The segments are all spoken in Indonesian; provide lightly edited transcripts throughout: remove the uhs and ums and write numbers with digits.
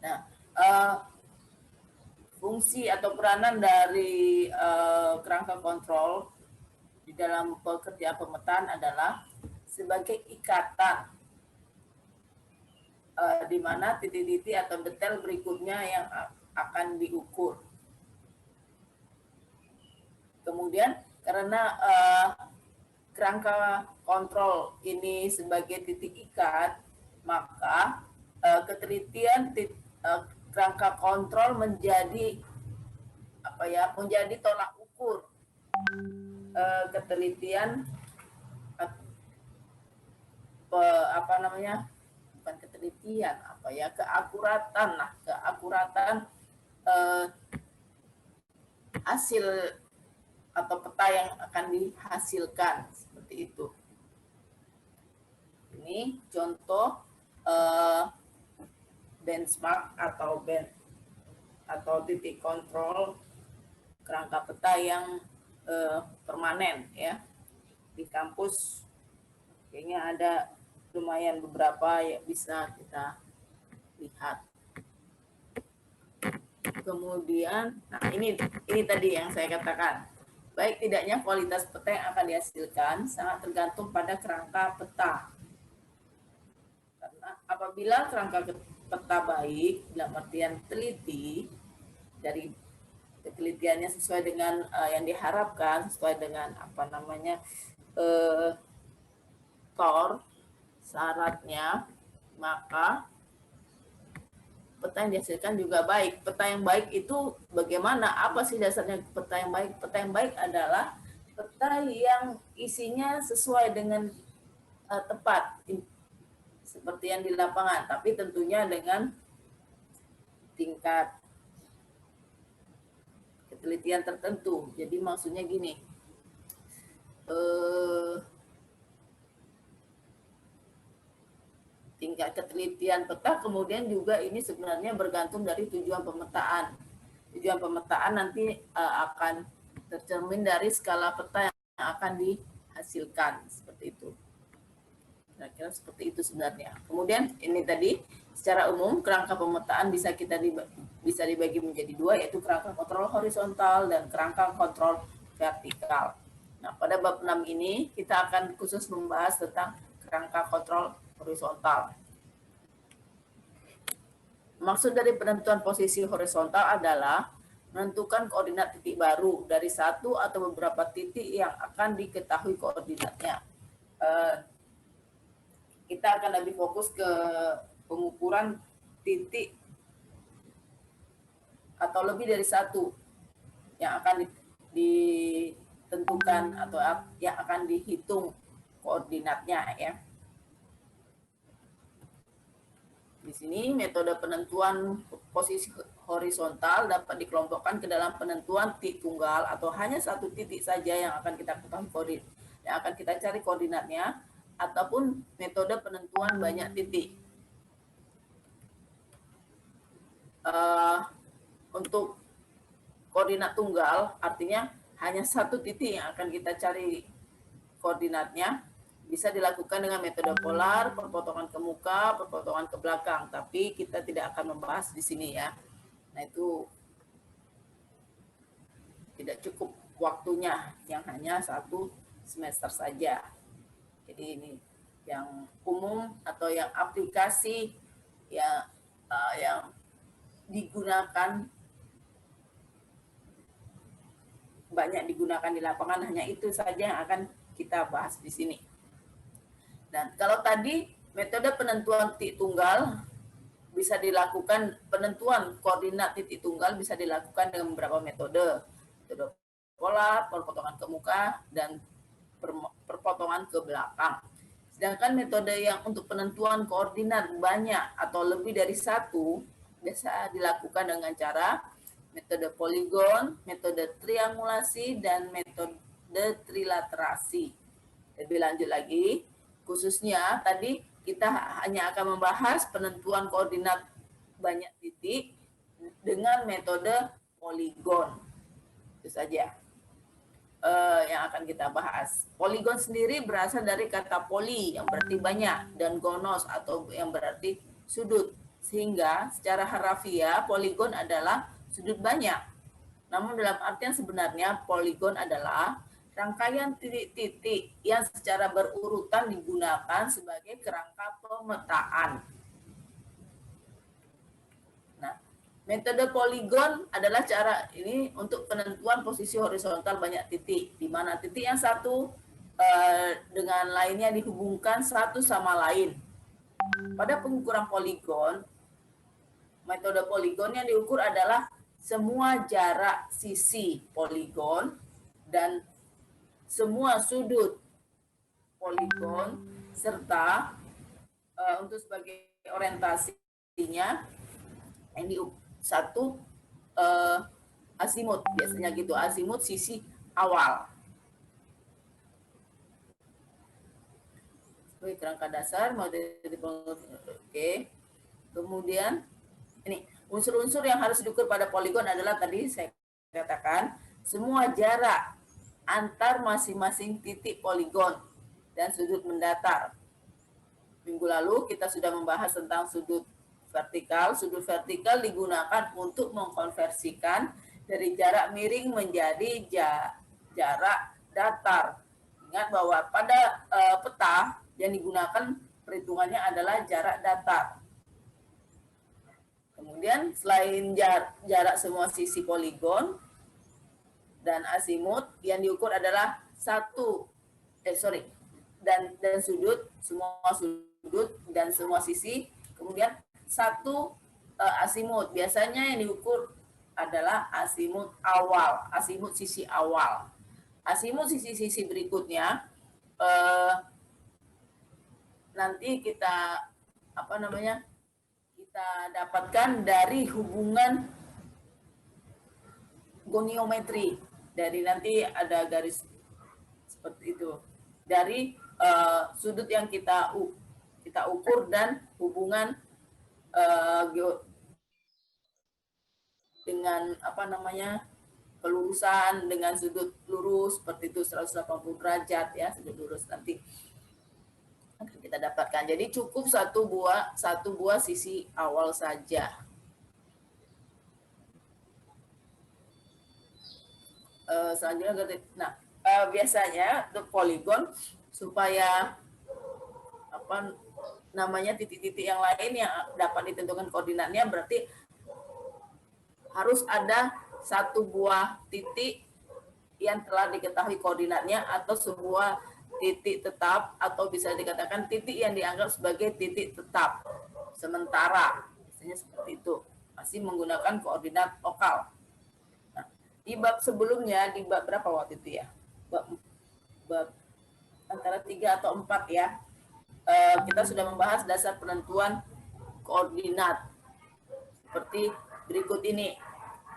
Nah, fungsi atau peranan dari kerangka kontrol di dalam pekerjaan pemetaan adalah sebagai ikatan, di mana titik-titik atau detail berikutnya yang akan diukur. Kemudian karena kerangka kontrol ini sebagai titik ikat, maka ketelitian kerangka kontrol menjadi menjadi tolak ukur ketelitian bukan ketelitian keakuratan hasil atau peta yang akan dihasilkan, seperti itu. Ini contoh benchmark atau titik kontrol kerangka peta yang permanen ya di kampus. Kayaknya ada lumayan beberapa ya, bisa kita lihat. Kemudian, nah ini tadi yang saya katakan, baik tidaknya kualitas peta yang akan dihasilkan sangat tergantung pada kerangka peta. Karena apabila kerangka peta baik, dalam artian teliti, dari ketelitiannya sesuai dengan yang diharapkan, sesuai dengan TOR syaratnya, maka peta yang dihasilkan juga baik. Peta yang baik itu bagaimana? Apa sih dasarnya peta yang baik? Peta yang baik adalah peta yang isinya sesuai dengan tepat, seperti yang di lapangan, tapi tentunya dengan tingkat ketelitian tertentu. Jadi maksudnya gini, tingkat ketelitian peta kemudian juga ini sebenarnya bergantung dari tujuan pemetaan. Tujuan pemetaan nanti akan tercermin dari skala peta yang akan dihasilkan, seperti itu. Kira-kira seperti itu sebenarnya. Kemudian ini tadi secara umum kerangka pemetaan bisa dibagi menjadi dua, yaitu kerangka kontrol horizontal dan kerangka kontrol vertikal. Nah, pada bab 6 ini kita akan khusus membahas tentang kerangka kontrol horizontal. Maksud dari penentuan posisi horizontal adalah menentukan koordinat titik baru dari satu atau beberapa titik yang akan diketahui koordinatnya. Kita akan lebih fokus ke pengukuran titik atau lebih dari satu yang akan ditentukan atau yang akan dihitung koordinatnya ya. Di sini metode penentuan posisi horizontal dapat dikelompokkan ke dalam penentuan titik tunggal atau hanya satu titik saja yang akan kita ketahui yang akan kita cari koordinatnya, ataupun metode penentuan banyak titik. Untuk koordinat tunggal artinya hanya satu titik yang akan kita cari koordinatnya, bisa dilakukan dengan metode polar, perpotongan ke muka, perpotongan ke belakang, tapi kita tidak akan membahas di sini ya. Nah, itu tidak cukup waktunya, yang hanya 1 semester saja. Jadi ini yang umum atau yang aplikasi ya, yang digunakan, banyak digunakan di lapangan, hanya itu saja yang akan kita bahas di sini. Dan kalau tadi metode penentuan titik tunggal bisa dilakukan, penentuan koordinat titik tunggal bisa dilakukan dengan beberapa metode. Metode pola, perpotongan ke muka, dan perpotongan ke belakang. Sedangkan metode yang untuk penentuan koordinat banyak atau lebih dari satu biasa dilakukan dengan cara metode poligon, metode triangulasi, dan metode trilaterasi. Lebih lanjut lagi, khususnya tadi kita hanya akan membahas penentuan koordinat banyak titik dengan metode poligon. Itu saja yang akan kita bahas. Poligon sendiri berasal dari kata poli yang berarti banyak dan gonos atau yang berarti sudut. Sehingga secara harafiah poligon adalah sudut banyak. Namun dalam artian sebenarnya poligon adalah rangkaian titik-titik yang secara berurutan digunakan sebagai kerangka pemetaan. Nah, metode poligon adalah cara ini untuk penentuan posisi horizontal banyak titik, di mana titik yang satu dengan lainnya dihubungkan satu sama lain. Pada pengukuran poligon, metode poligon yang diukur adalah semua jarak sisi poligon dan semua sudut poligon serta untuk sebagai orientasinya ini satu azimut, biasanya gitu, azimut sisi awal. Sebagai kerangka dasar, oke. Kemudian ini unsur-unsur yang harus diukur pada poligon adalah tadi saya katakan semua jarak antar masing-masing titik poligon dan sudut mendatar. Minggu lalu kita sudah membahas tentang sudut vertikal. Sudut vertikal digunakan untuk mengkonversikan dari jarak miring menjadi jarak datar. Ingat bahwa pada peta yang digunakan perhitungannya adalah jarak datar. Kemudian selain jarak semua sisi poligon dan azimut, yang diukur adalah dan sudut, semua sudut dan semua sisi. Kemudian satu azimut, biasanya yang diukur adalah azimut awal, azimut sisi awal. Azimut sisi-sisi berikutnya nanti kita kita dapatkan dari hubungan goniometri, dari nanti ada garis seperti itu dari sudut yang kita ukur dan hubungan dengan pelurusan dengan sudut lurus seperti itu 180 derajat ya, sudut lurus nanti akan kita dapatkan. Jadi cukup satu buah sisi awal saja. Selanjutnya, biasanya untuk poligon supaya titik-titik yang lain yang dapat ditentukan koordinatnya, berarti harus ada satu buah titik yang telah diketahui koordinatnya atau sebuah titik tetap, atau bisa dikatakan titik yang dianggap sebagai titik tetap sementara, biasanya seperti itu, masih menggunakan koordinat lokal. Nah, di bab sebelumnya, di bab berapa waktu itu ya, bab antara 3 atau 4 ya, kita sudah membahas dasar penentuan koordinat seperti berikut ini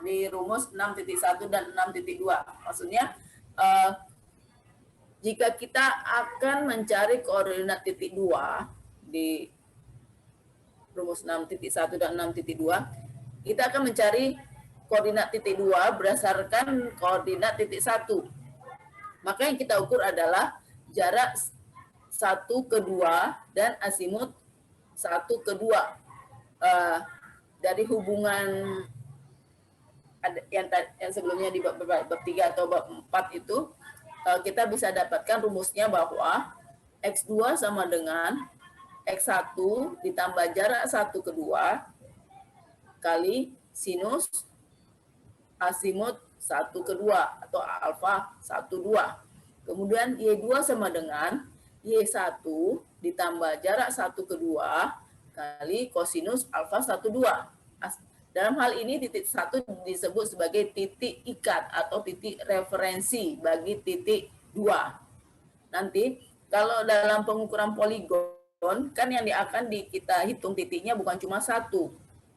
di rumus 6.1 dan 6.2. Maksudnya jika kita akan mencari koordinat titik 2 di rumus 6.1 dan 6.2, kita akan mencari koordinat titik 2 berdasarkan koordinat titik 1. Maka yang kita ukur adalah jarak 1 ke 2 dan azimut 1 ke 2. Dari hubungan yang sebelumnya di bab 3 atau bab 4 itu, kita bisa dapatkan rumusnya bahwa X2 sama dengan X1 ditambah jarak 1 ke 2 kali sinus azimut 1 ke 2 atau alfa 1, 2. Kemudian Y2 sama dengan Y1 ditambah jarak 1 ke 2 kali kosinus alfa 1, 2. Dalam hal ini titik 1 disebut sebagai titik ikat atau titik referensi bagi titik 2. Nanti kalau dalam pengukuran poligon kan yang akan kita hitung titiknya bukan cuma 1,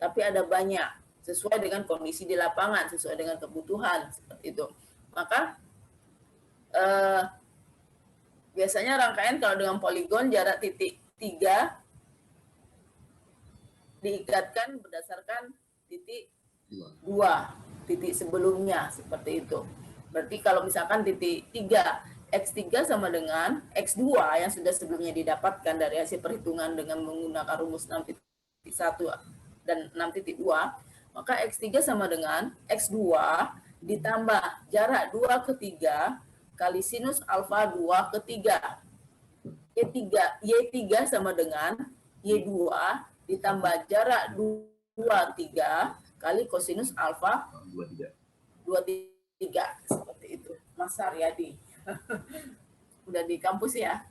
tapi ada banyak sesuai dengan kondisi di lapangan, sesuai dengan kebutuhan seperti itu. Maka biasanya rangkaian kalau dengan poligon jarak titik 3 diikatkan berdasarkan titik 2, titik sebelumnya seperti itu. Berarti kalau misalkan titik 3, X3 sama dengan X2 yang sudah sebelumnya didapatkan dari hasil perhitungan dengan menggunakan rumus 6.1 dan 6.2, maka X3 sama dengan X2 ditambah jarak 2 ke 3 kali sinus alfa 2 ke 3. Y3 sama dengan Y2 ditambah jarak 2, 3 kali kosinus alfa 23. Seperti itu. Mas Haryadi. Udah di kampus ya?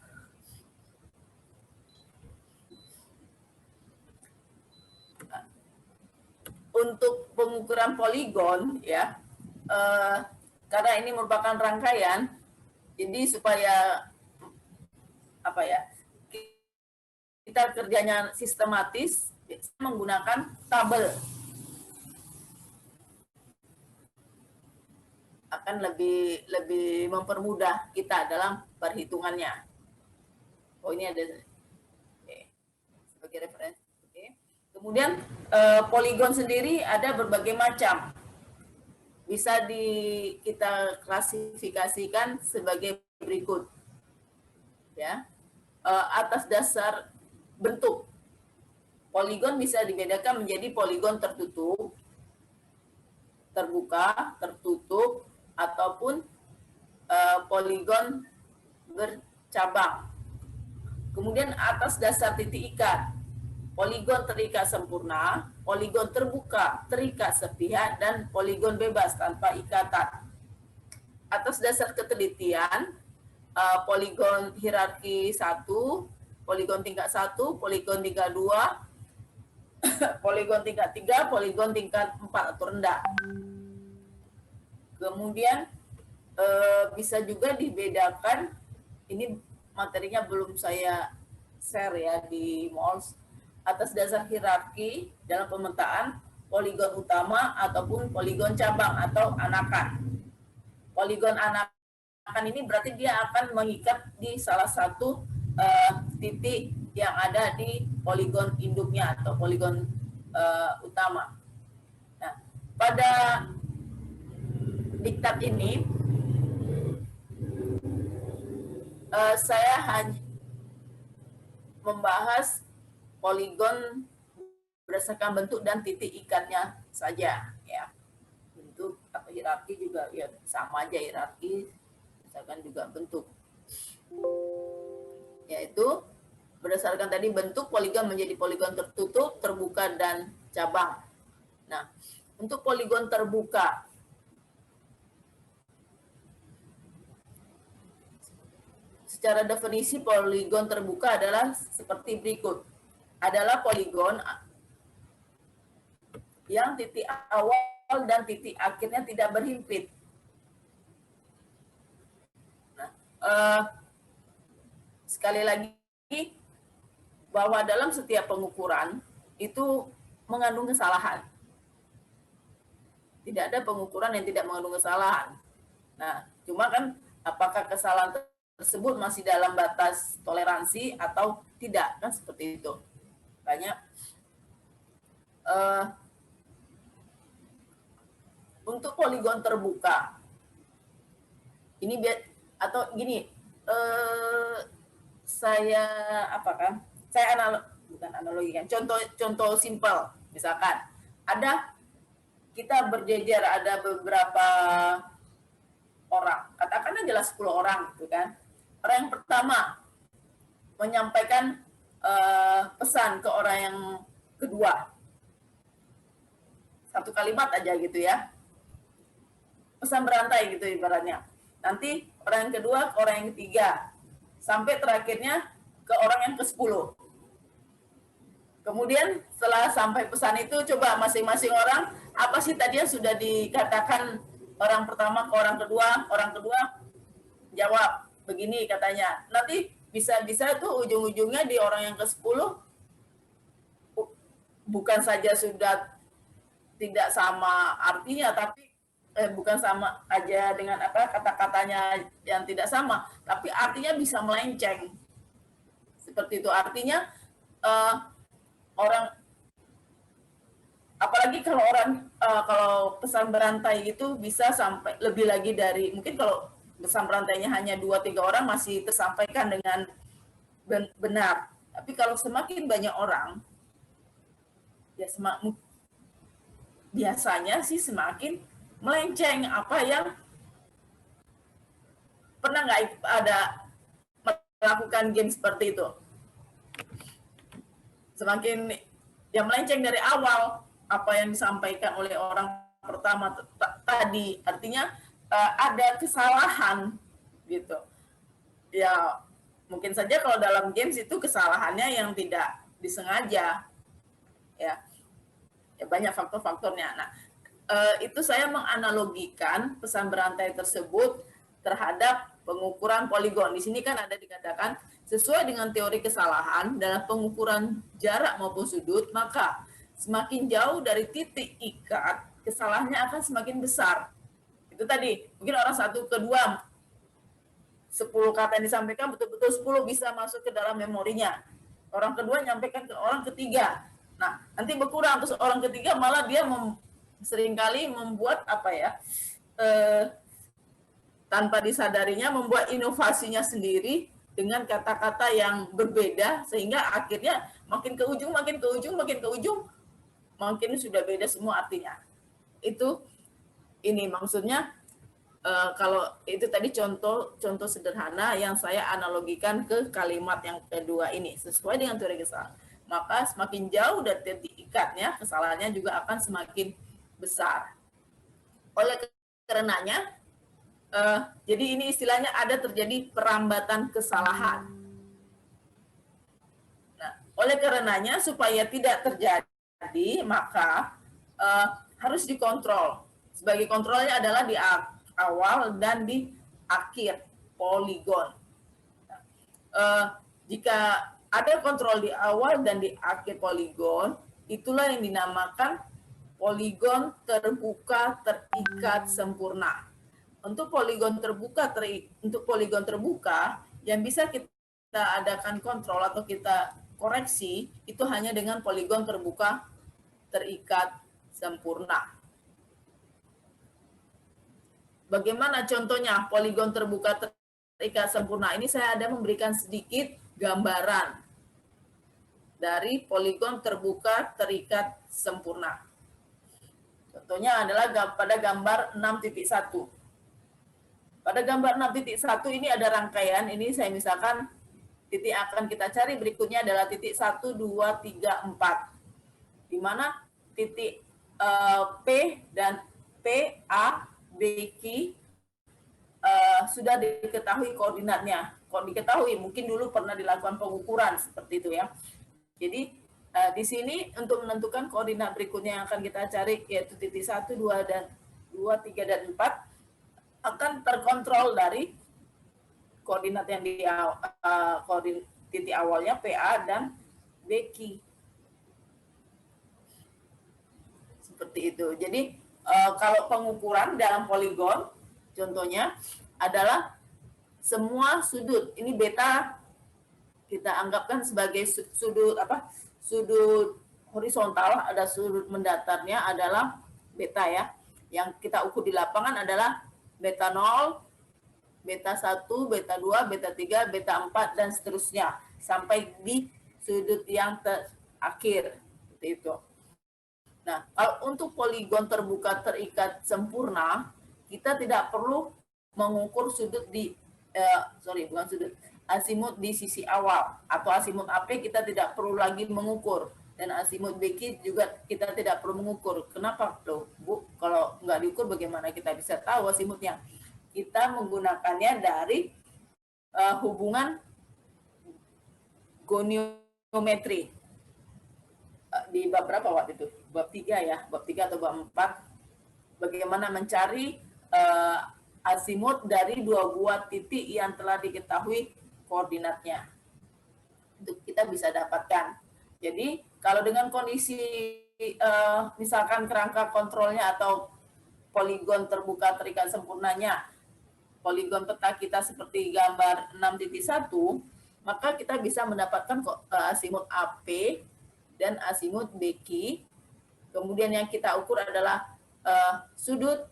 Untuk pengukuran poligon ya, karena ini merupakan rangkaian, jadi supaya apa ya, kita kerjanya sistematis menggunakan tabel, akan lebih mempermudah kita dalam perhitungannya. Oh, ini ada sebagai referensi. Kemudian poligon sendiri ada berbagai macam, bisa kita klasifikasikan sebagai berikut ya. Atas dasar bentuk, poligon bisa dibedakan menjadi poligon tertutup, terbuka, tertutup, ataupun poligon bercabang. Kemudian atas dasar titik ikat, poligon terikat sempurna, poligon terbuka, terikat sepihak, dan poligon bebas tanpa ikatan. Atas dasar ketelitian, poligon hierarki 1, poligon tingkat 1, poligon tingkat 2, poligon tingkat 3, poligon tingkat 4 atau rendah. Kemudian bisa juga dibedakan, ini materinya belum saya share ya di MOLS, atas dasar hierarki dalam pemetaan poligon utama ataupun poligon cabang atau anakan. Poligon anakan ini berarti dia akan mengikat di salah satu titik yang ada di poligon induknya atau poligon utama. Nah, pada diktat ini saya hanya membahas poligon berdasarkan bentuk dan titik ikatnya saja ya. Bentuk atau hierarki juga ya sama aja, hierarki misalkan juga bentuk. Yaitu berdasarkan tadi bentuk, poligon menjadi poligon tertutup, terbuka, dan cabang. Nah, untuk poligon terbuka, secara definisi poligon terbuka adalah seperti berikut. Adalah poligon yang titik awal dan titik akhirnya tidak berhimpit. Nah, sekali lagi, bahwa dalam setiap pengukuran itu mengandung kesalahan. Tidak ada pengukuran yang tidak mengandung kesalahan. Nah, cuma kan apakah kesalahan tersebut masih dalam batas toleransi atau tidak, kan seperti itu. Banyak untuk poligon terbuka ini atau gini, saya bukan analogikan, contoh simpel, misalkan kita berjejer, ada beberapa orang, katakanlah jelas 10 orang gitu kan. Orang yang pertama menyampaikan pesan ke orang yang kedua, satu kalimat aja gitu ya, pesan berantai gitu ibaratnya. Nanti orang yang kedua ke orang yang ketiga, sampai terakhirnya ke orang yang ke-10. Kemudian setelah sampai pesan itu, coba masing-masing orang, apa sih tadi yang sudah dikatakan orang pertama ke orang kedua jawab begini katanya. Nanti bisa tuh ujung-ujungnya di orang yang ke-10 bukan saja sudah tidak sama artinya, tapi bukan sama aja dengan kata-katanya yang tidak sama, tapi artinya bisa melenceng. Seperti itu. Artinya orang, apalagi kalau kalau pesan berantai itu bisa sampai lebih lagi dari, mungkin kalau pesan berantainya hanya 2-3 orang masih tersampaikan dengan benar. Tapi kalau semakin banyak orang ya biasanya sih semakin melenceng. Apa yang pernah nggak ada melakukan game seperti itu? Semakin yang melenceng dari awal apa yang disampaikan oleh orang pertama tadi, artinya ada kesalahan gitu. Ya mungkin saja kalau dalam games itu kesalahannya yang tidak disengaja, ya banyak faktor-faktornya. Nah, itu saya menganalogikan pesan berantai tersebut terhadap pengukuran poligon. Di sini kan ada dikatakan sesuai dengan teori kesalahan dalam pengukuran jarak maupun sudut, maka semakin jauh dari titik ikat, kesalahannya akan semakin besar. Itu tadi, mungkin orang 1 ke 2, 10 kata yang disampaikan betul-betul 10 bisa masuk ke dalam memorinya. Orang kedua nyampaikan ke orang ketiga. Nah, nanti berkurang, terus orang ketiga malah dia seringkali membuat tanpa disadarinya membuat inovasinya sendiri dengan kata-kata yang berbeda, sehingga akhirnya makin ke ujung makin sudah beda semua artinya. Itu ini maksudnya kalau itu tadi contoh sederhana yang saya analogikan ke kalimat yang kedua ini, sesuai dengan teori kesalahan. Maka semakin jauh dari titik ikatnya, kesalahannya juga akan semakin besar. Oleh karenanya, jadi ini istilahnya ada terjadi perambatan kesalahan. Nah, oleh karenanya supaya tidak terjadi, maka harus dikontrol. Sebagai kontrolnya adalah di awal dan di akhir poligon. Jika ada kontrol di awal dan di akhir poligon, itulah yang dinamakan poligon terbuka terikat sempurna. Untuk poligon terbuka yang bisa kita adakan kontrol atau kita koreksi itu hanya dengan poligon terbuka terikat sempurna. Bagaimana contohnya poligon terbuka terikat sempurna? Ini saya ada memberikan sedikit gambaran dari poligon terbuka terikat sempurna. Contohnya adalah pada gambar 6.1. Pada gambar 6.1 ini ada rangkaian, ini saya misalkan titik akan kita cari berikutnya adalah titik 1, 2, 3, 4. Di mana titik P dan P, A, B, Q sudah diketahui koordinatnya. Kok diketahui? Mungkin dulu pernah dilakukan pengukuran seperti itu ya. Jadi di sini untuk menentukan koordinat berikutnya yang akan kita cari yaitu titik 1, 2, 3, dan 4 akan terkontrol dari koordinat yang di titik awalnya PA dan BQ. Seperti itu. Jadi kalau pengukuran dalam poligon contohnya adalah semua sudut. Ini beta kita anggapkan sebagai sudut sudut horizontal, ada sudut mendatarnya adalah beta ya. Yang kita ukur di lapangan adalah beta 0, beta 1, beta 2, beta 3, beta 4 dan seterusnya sampai di sudut yang terakhir. Seperti itu. Nah, kalau untuk poligon terbuka terikat sempurna, kita tidak perlu mengukur sudut di azimut di sisi awal atau azimut AP kita tidak perlu lagi mengukur, dan azimut BQ juga kita tidak perlu mengukur. Kenapa tuh, Bu? Kalau nggak diukur bagaimana kita bisa tahu azimutnya? Kita menggunakannya dari hubungan goniometri. Di bab berapa waktu itu? Bab 3 ya, bab 3 atau bab 4. Bagaimana mencari azimut dari dua buah titik yang telah diketahui koordinatnya. Itu kita bisa dapatkan. Jadi kalau dengan kondisi misalkan kerangka kontrolnya atau poligon terbuka terikat sempurnanya, poligon peta kita seperti gambar 6.1, maka kita bisa mendapatkan azimut AP dan azimut BQ. Kemudian yang kita ukur adalah sudut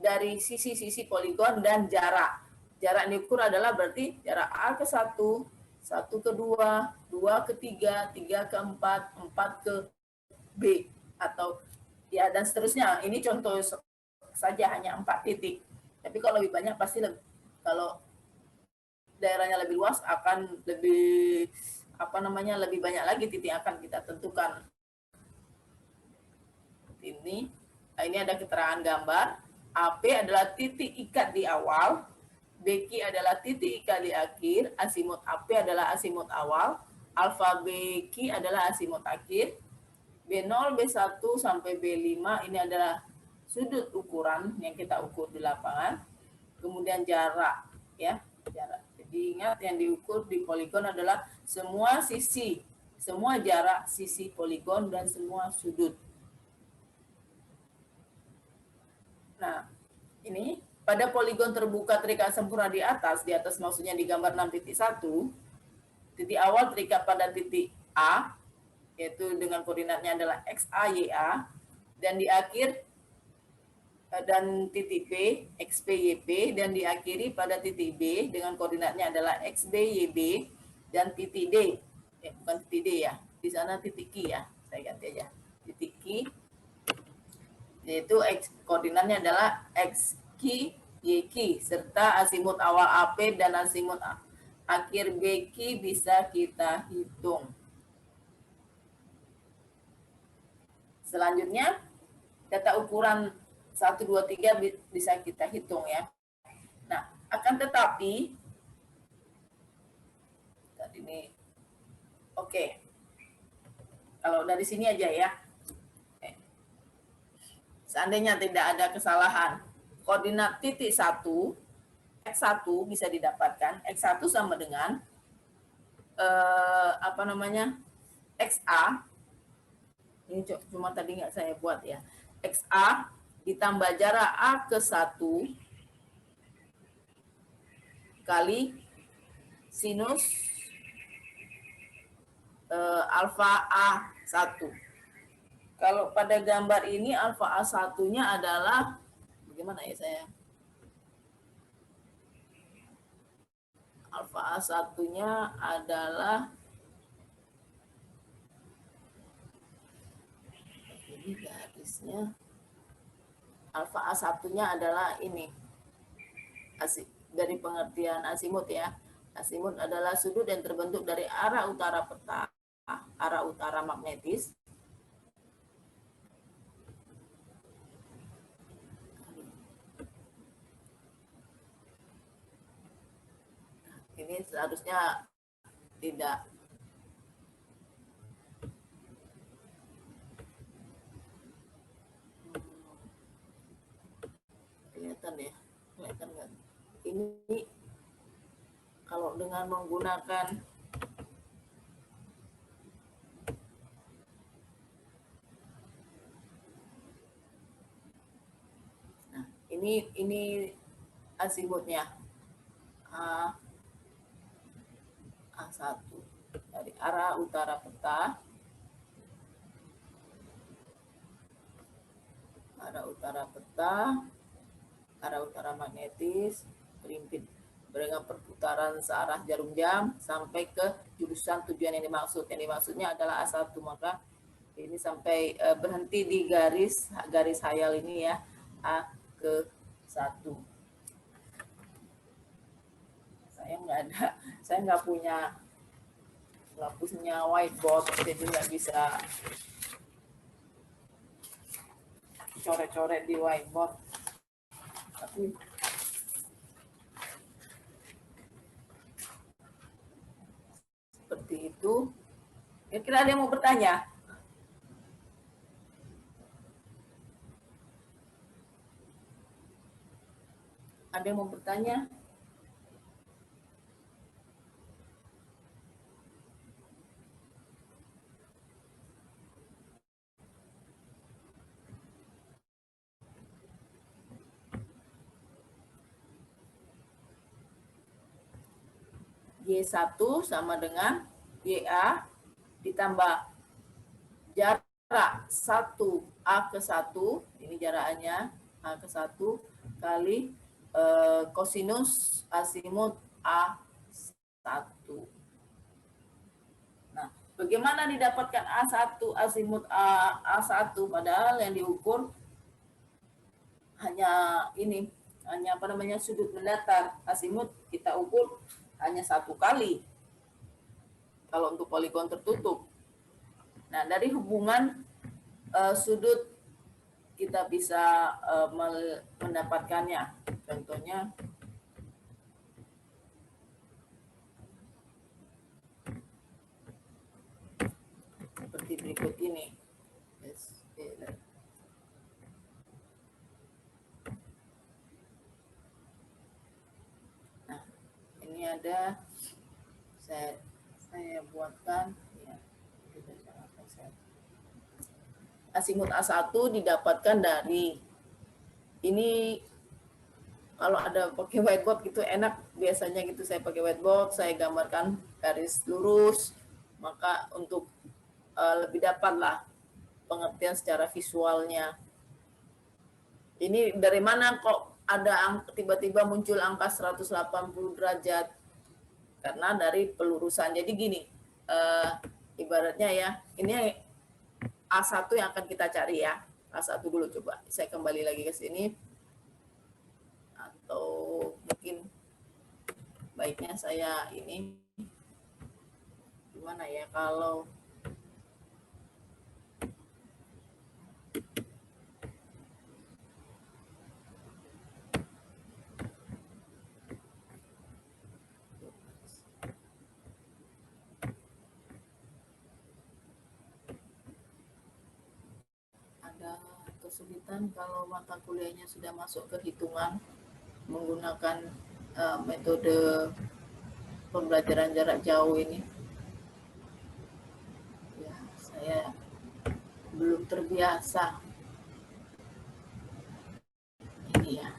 dari sisi-sisi poligon dan jarak. Jarak yang diukur adalah berarti jarak A ke 1, 1 ke 2, 2 ke 3, 3 ke 4, 4 ke B, atau ya dan seterusnya. Ini contoh saja, hanya 4 titik. Tapi kalau lebih banyak pasti kalau daerahnya lebih luas akan lebih lebih banyak lagi titik akan kita tentukan. Ini ada keterangan gambar. AP adalah titik ikat di awal, BQ adalah titik ikat di akhir, asimut AP adalah asimut awal, alfa BQ adalah asimut akhir, B0, B1 sampai B5 ini adalah sudut ukuran yang kita ukur di lapangan. Kemudian jarak, ya, jarak. Jadi ingat yang diukur di poligon adalah semua sisi, semua jarak sisi poligon dan semua sudut. Nah, ini pada poligon terbuka terikat sempurna di atas maksudnya di gambar 6.1, titik awal terikat pada titik A, yaitu dengan koordinatnya adalah XA, YA, dan di akhir dan titik B, XP, YP, dan diakhiri pada titik B dengan koordinatnya adalah XB, YB, dan titik D. Bukan titik D ya, di sana titik Q ya, saya ganti aja. Titik Q, yaitu koordinatnya adalah XQ, YQ, serta asimut awal AP dan asimut akhir BQ bisa kita hitung. Selanjutnya, data ukuran 1, 2, 3 bisa kita hitung ya. Nah, akan tetapi, ini oke. Kalau dari sini aja ya. Seandainya tidak ada kesalahan, koordinat titik 1, X1 bisa didapatkan. X1 sama dengan XA. Ini cuma tadi nggak saya buat ya. XA ditambah jarak A ke 1 kali sinus alfa A1. Kalau pada gambar ini alfa A1-nya adalah, bagaimana ya saya? Alfa A1-nya adalah, ini garisnya, alfa A1-nya adalah ini, dari pengertian asimut ya. Asimut adalah sudut yang terbentuk dari arah utara peta, arah utara magnetis, ini seharusnya tidak kelihatan ya, kelihatan nggak? Ini kalau dengan menggunakan ini azimutnya A1 dari arah utara peta, arah utara magnetis, berimpit dengan perputaran searah jarum jam sampai ke jurusan tujuan yang dimaksud. Yang dimaksudnya adalah A1, maka ini sampai berhenti di garis hayal ini ya, A ke 1. Saya nggak punya whiteboard, jadi nggak bisa coret-coret di whiteboard. Tapi seperti itu. Kira-kira ada yang mau bertanya? Ada yang mau bertanya? Y1 sama dengan YA ditambah jarak 1 A ke 1, ini jaraknya A ke 1 kali kosinus asimut A1. Nah, Bagaimana didapatkan A1, azimut A1 padahal yang diukur hanya ini, hanya apa namanya, sudut mendatar. Azimut kita ukur hanya 1 kali kalau untuk poligon tertutup. Nah, dari hubungan sudut kita bisa mendapatkannya. Contohnya seperti berikut ini. Nah, ini ada saya buatkan ya. Azimut A1 didapatkan dari ini. Kalau ada pakai whiteboard gitu enak, biasanya gitu saya pakai whiteboard, saya gambarkan garis lurus, maka untuk lebih dapat lah pengertian secara visualnya. Ini dari mana kok ada tiba-tiba muncul angka 180 derajat? Karena dari pelurusan. Jadi gini, ibaratnya ya, ini A1 yang akan kita cari ya. A1 dulu coba. Saya kembali lagi ke sini. Atau mungkin baiknya saya ini gimana ya, kalau ada kesulitan kalau mata kuliahnya sudah masuk ke hitungan menggunakan metode pembelajaran jarak jauh ini. Ya, saya belum terbiasa. Ini ya.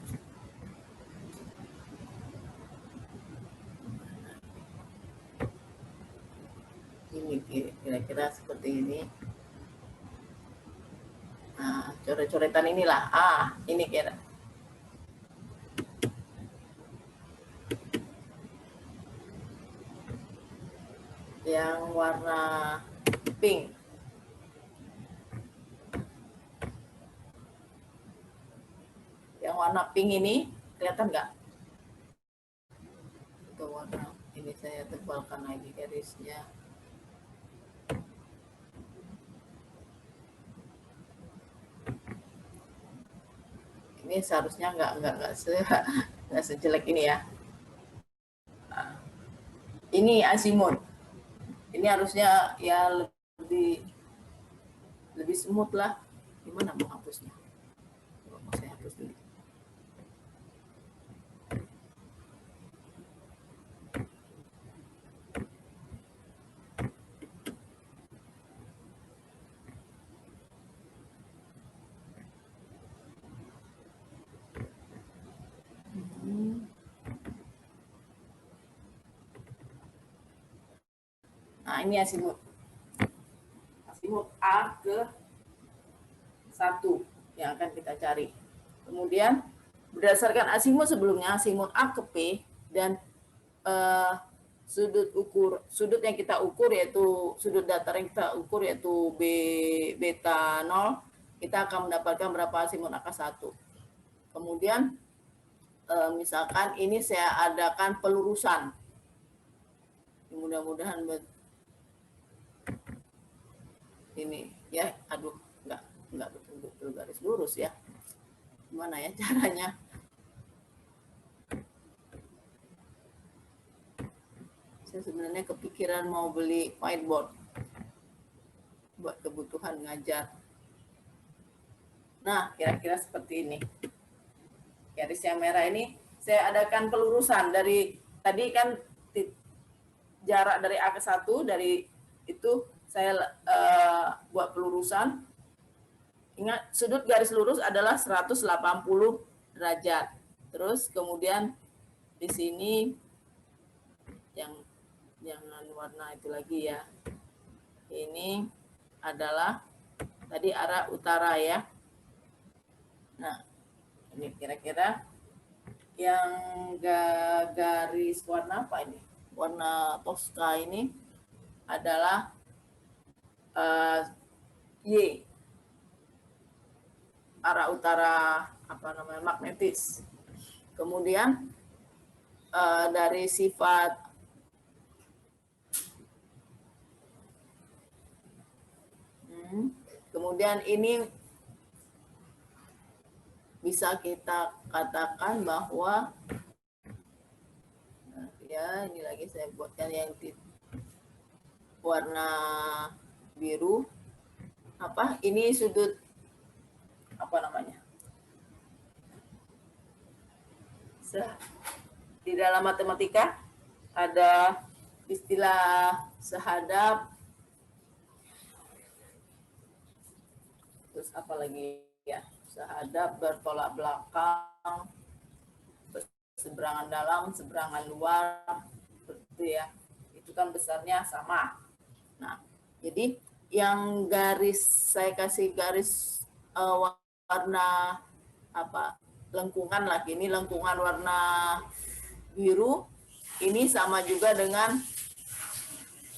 Ini kira-kira seperti ini. Nah, coret-coretan inilah. Ini kira. Yang warna pink. Yang warna pink ini kelihatan nggak? Itu warna ini saya tebalkan lagi garisnya. Ini seharusnya nggak sejelek ini ya. Nah, ini azimut. Ini harusnya ya lebih smooth lah. Gimana mau hapusnya? Mau saya hapus dulu. Nah, ini azimut. Azimut A ke 1 yang akan kita cari. Kemudian berdasarkan azimut sebelumnya, azimut A ke P dan sudut yang kita ukur yaitu sudut datar yang kita ukur yaitu beta 0, kita akan mendapatkan berapa azimut A ke 1. Kemudian misalkan ini saya adakan pelurusan. Mudah-mudahan ini ya, aduh, nggak betul-betul garis lurus ya. Gimana ya caranya? Saya sebenarnya kepikiran mau beli whiteboard buat kebutuhan ngajar. Nah, kira-kira seperti ini. Garis yang merah ini saya adakan pelurusan dari tadi kan jarak dari A ke 1, dari itu saya buat pelurusan. Ingat, sudut garis lurus adalah 180 derajat. Terus kemudian di sini yang jangan warna itu lagi ya. Ini adalah tadi arah utara ya. Nah, ini kira-kira yang garis warna apa ini? Warna Tosca ini adalah Y, arah utara magnetis. Kemudian dari sifat kemudian ini bisa kita katakan bahwa ya, ini lagi saya buatkan yang warna biru. Ini sudut di dalam matematika ada istilah sehadap, terus apa lagi ya, sehadap, bertolak belakang, seberangan dalam, seberangan luar, seperti ya, itu kan besarnya sama. Nah, jadi yang saya kasih garis warna lengkungan lagi, ini lengkungan warna biru, ini sama juga dengan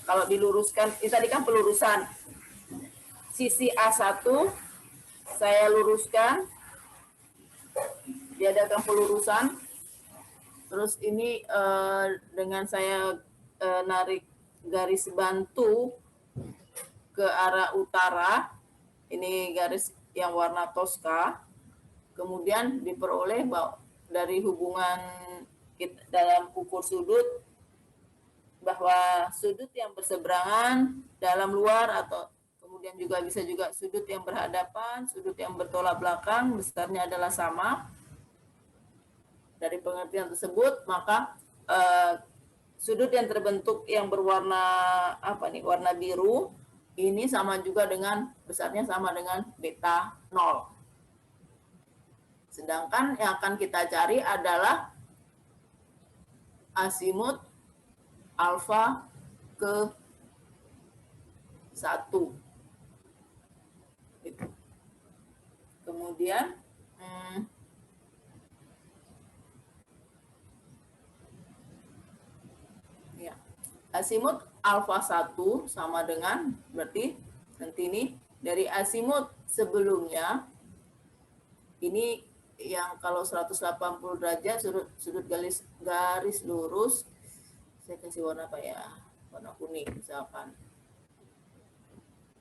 kalau diluruskan, ini tadi kan pelurusan. Sisi A1 saya luruskan, diadakan pelurusan. Terus ini dengan saya narik garis bantu ke arah utara, ini garis yang warna toska, kemudian diperoleh dari hubungan dalam ukur sudut, bahwa sudut yang berseberangan dalam luar, atau kemudian juga bisa juga sudut yang berhadapan, sudut yang bertolak belakang, besarnya adalah sama. Dari pengertian tersebut, maka sudut yang terbentuk yang berwarna warna biru, ini sama juga dengan besarnya sama dengan beta 0. Sedangkan yang akan kita cari adalah asimut alfa ke 1. Kemudian ya, asimut alfa 1 sama dengan, berarti nanti ini dari asimut sebelumnya, ini yang kalau 180 derajat sudut garis lurus, saya kasih warna apa ya, warna kuning misalkan,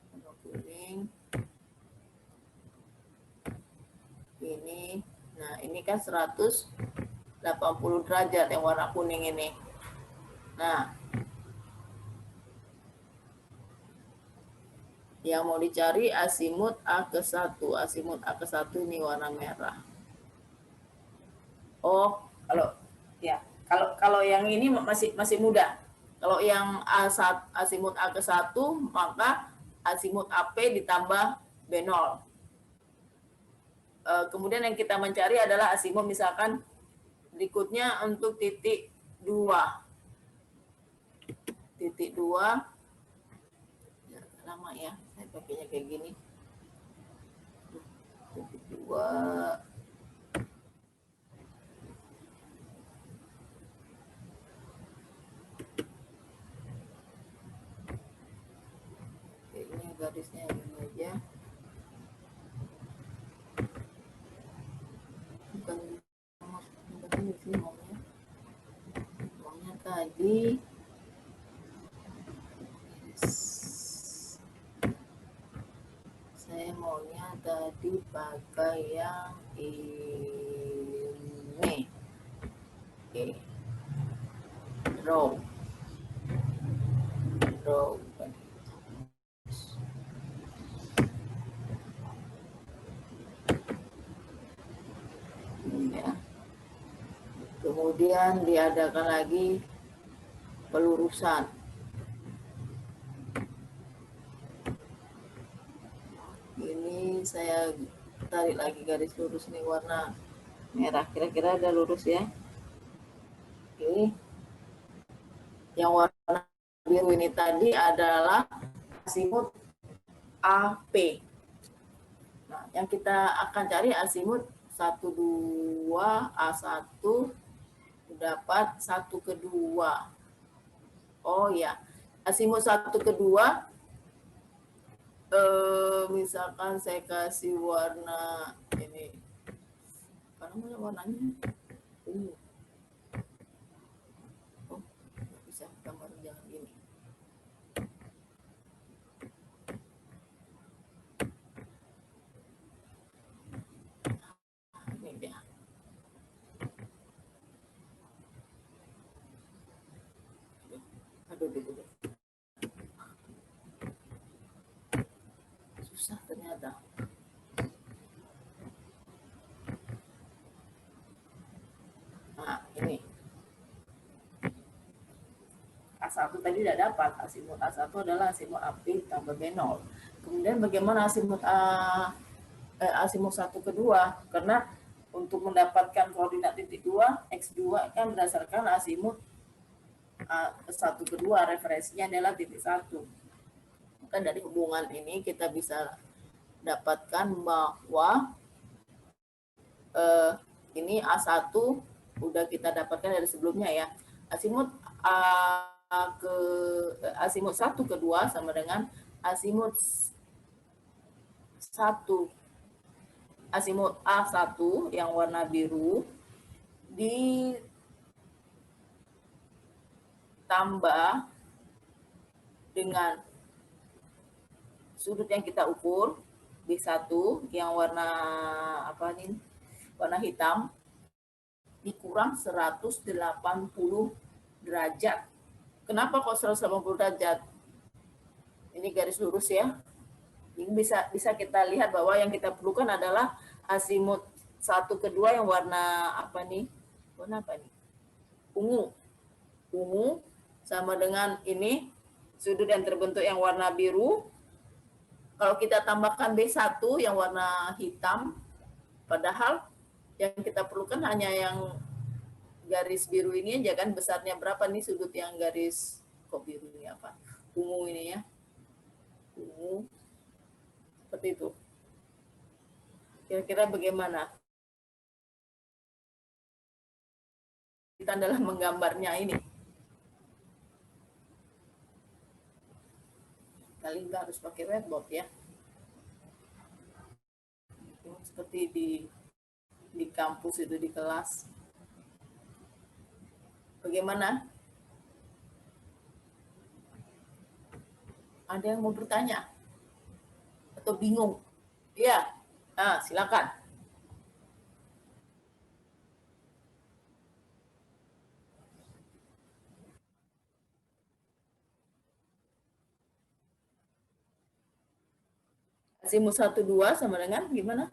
warna kuning ini. Nah, ini kan 180 derajat yang warna kuning ini. Nah, yang mau dicari asimut A ke 1. Asimut A ke 1 ini warna merah. Oh, kalau yang ini masih muda. Kalau yang asimut A ke 1, maka asimut AP ditambah B0. Kemudian yang kita mencari adalah asimut misalkan berikutnya untuk titik 2. Titik 2. Ya, lama ya, saya pakainya kayak gini. Titik 2. Garisnya ini aja, bukan di sini maunya tadi saya maunya tadi pakai yang ini. Oke, draw. Kemudian diadakan lagi pelurusan. Ini saya tarik lagi garis lurus nih warna merah, kira-kira ada lurus ya. Oke. Yang warna biru ini tadi adalah asimut AP. Nah, yang kita akan cari asimut 1, 2, A1 dapat 1 ke 2. Oh ya, asimut 1 ke 2 misalkan saya kasih warna ini, apa namanya warnanya? Oh, nggak bisa gambar jangan gini. Ini dia. Aduh. Susah ternyata. Nah, ini. A1 tadi tidak dapat. Asimut A1 adalah asimut AP tambah B0. Kemudian bagaimana asimut asimut 1 kedua? Karena untuk mendapatkan koordinat titik 2, X2 kan berdasarkan asimut 1 kedua, referensinya adalah titik 1. Maka dari hubungan ini kita bisa dapatkan bahwa ini A1 udah kita dapatkan dari sebelumnya ya. Asimut asimut 1 kedua sama dengan asimut 1 asimut A1 yang warna biru ditambah dengan sudut yang kita ukur B1 yang warna apa nih? Warna hitam dikurang 180 derajat. Kenapa kok 180 derajat? Ini garis lurus ya. Ini bisa kita lihat bahwa yang kita perlukan adalah asimut 1 kedua yang warna apa nih? Warna apa nih? Ungu. Ungu sama dengan ini sudut yang terbentuk yang warna biru. Kalau kita tambahkan B1 yang warna hitam, padahal yang kita perlukan hanya yang garis biru ini aja kan, besarnya berapa nih sudut yang garis kok biru ini apa? Ungu ini ya. Ungu. Seperti itu. Kira-kira bagaimana kita dalam menggambarnya ini? Kali nggak harus pakai whiteboard ya. Seperti di kampus itu, di kelas. Bagaimana? Ada yang mau bertanya? Atau bingung? Iya, silakan. Asimut 1, 2 sama dengan gimana?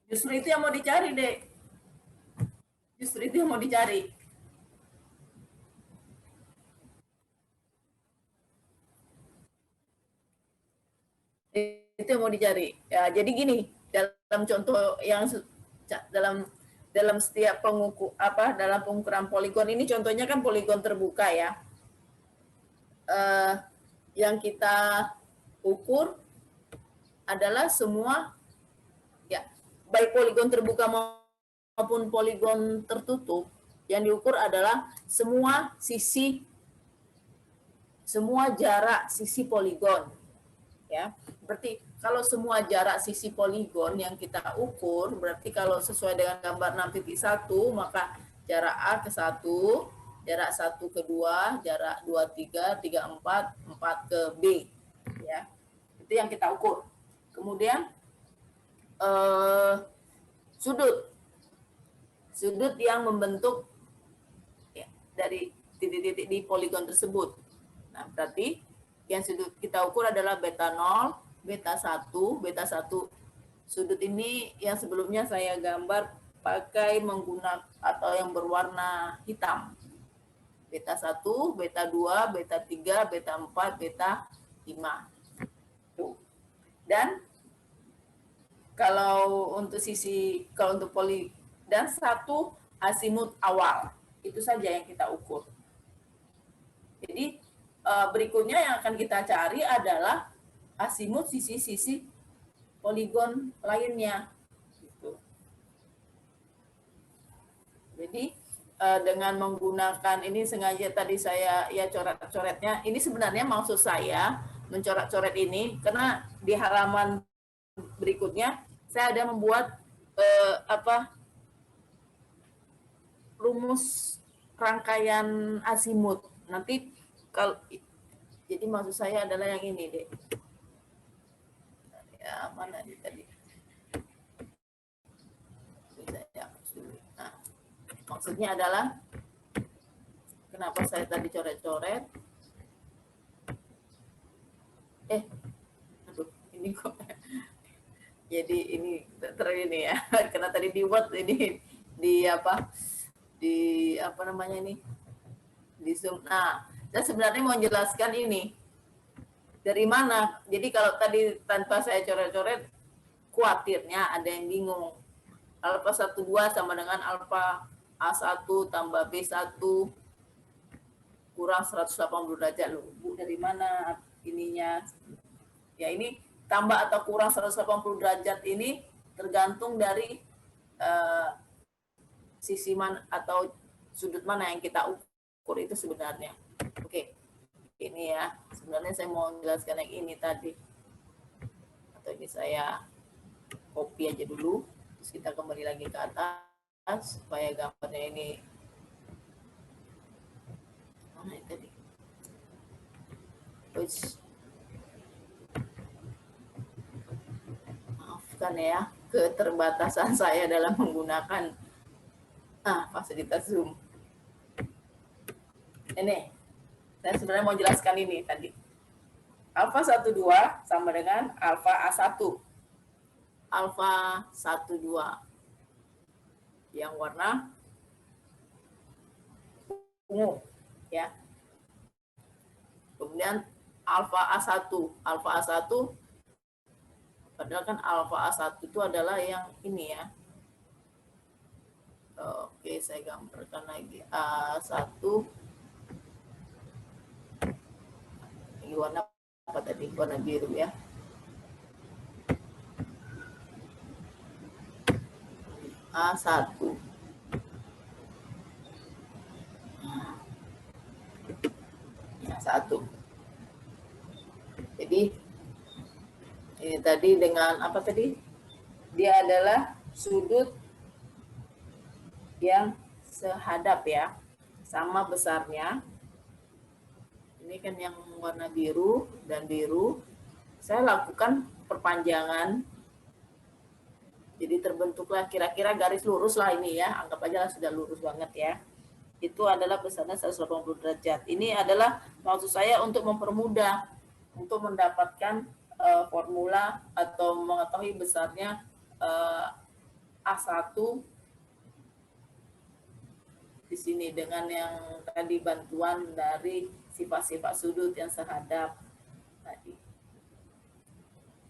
Justru itu yang mau dicari, Dek. Justru itu yang mau dicari. Itu yang mau dicari. Ya, jadi gini, dalam contoh yang dalam setiap dalam pengukuran poligon ini contohnya kan poligon terbuka ya. Yang kita ukur adalah semua ya, baik poligon terbuka maupun poligon tertutup, yang diukur adalah semua jarak sisi poligon ya. Berarti kalau semua jarak sisi poligon yang kita ukur, berarti kalau sesuai dengan gambar 6.1, maka jarak A ke 1, jarak 1 ke 2, jarak 2, 3, 3, 4, 4 ke B. Ya. Itu yang kita ukur. Kemudian sudut yang membentuk ya, dari titik-titik di poligon tersebut. Nah, berarti yang sudut kita ukur adalah beta 0, beta 1, beta 1. Sudut ini yang sebelumnya saya gambar pakai menggunakan atau yang berwarna hitam. Beta 1, beta 2, beta 3, beta 4, beta 5. Tuh. Dan kalau untuk poli dan 1 asimut awal. Itu saja yang kita ukur. Jadi berikutnya yang akan kita cari adalah asimut sisi-sisi poligon lainnya. Gitu. Jadi dengan menggunakan ini sengaja tadi saya ya coret-coretnya. Ini sebenarnya maksud saya mencoret-coret ini karena di halaman berikutnya saya ada membuat rumus rangkaian azimut. Nanti kalau jadi maksud saya adalah yang ini deh. Ya, mana nih tadi? Nah, maksudnya adalah kenapa saya tadi coret-coret? Aduh, ini kok. Jadi ini ini ya, karena tadi di Word ini di apa namanya ini di Zoom. Nah, saya sebenarnya mau jelaskan ini dari mana. Jadi kalau tadi tanpa saya coret-coret, khawatirnya ada yang bingung. Alfa 12 sama dengan alfa A1 tambah B1 kurang 180 derajat. Loh, Bu, dari mana ininya? Ya ini tambah atau kurang 180 derajat ini tergantung dari sisi mana atau sudut mana yang kita ukur itu sebenarnya. Oke, ini ya. Sebenarnya saya mau jelaskan yang ini tadi. Atau ini saya copy aja dulu. Terus kita kembali lagi ke atas supaya gambarnya ini mana ini tadi. Terus maafkan ya keterbatasan saya dalam menggunakan fasilitas Zoom. Ini saya sebenarnya mau jelaskan ini tadi. Alfa 12 sama dengan alfa A1. Alfa 12 yang warna ungu ya. Kemudian alfa A1. Alfa A1 padahal kan alfa A1 itu adalah yang ini ya. Oke, saya gambarkan lagi. A1 ini warna apa tadi? Warna biru ya. A1. A1. Jadi ini tadi dengan apa tadi? Dia adalah sudut yang sehadap ya, sama besarnya. Ini kan yang warna biru dan biru. Saya lakukan perpanjangan. Jadi terbentuklah kira-kira garis lurus lah ini ya. Anggap aja lah sudah lurus banget ya. Itu adalah besarnya 180 derajat. Ini adalah maksud saya untuk mempermudah untuk mendapatkan formula atau mengetahui besarnya A1 di sini dengan yang tadi bantuan dari sifat-sifat sudut yang sehadap tadi.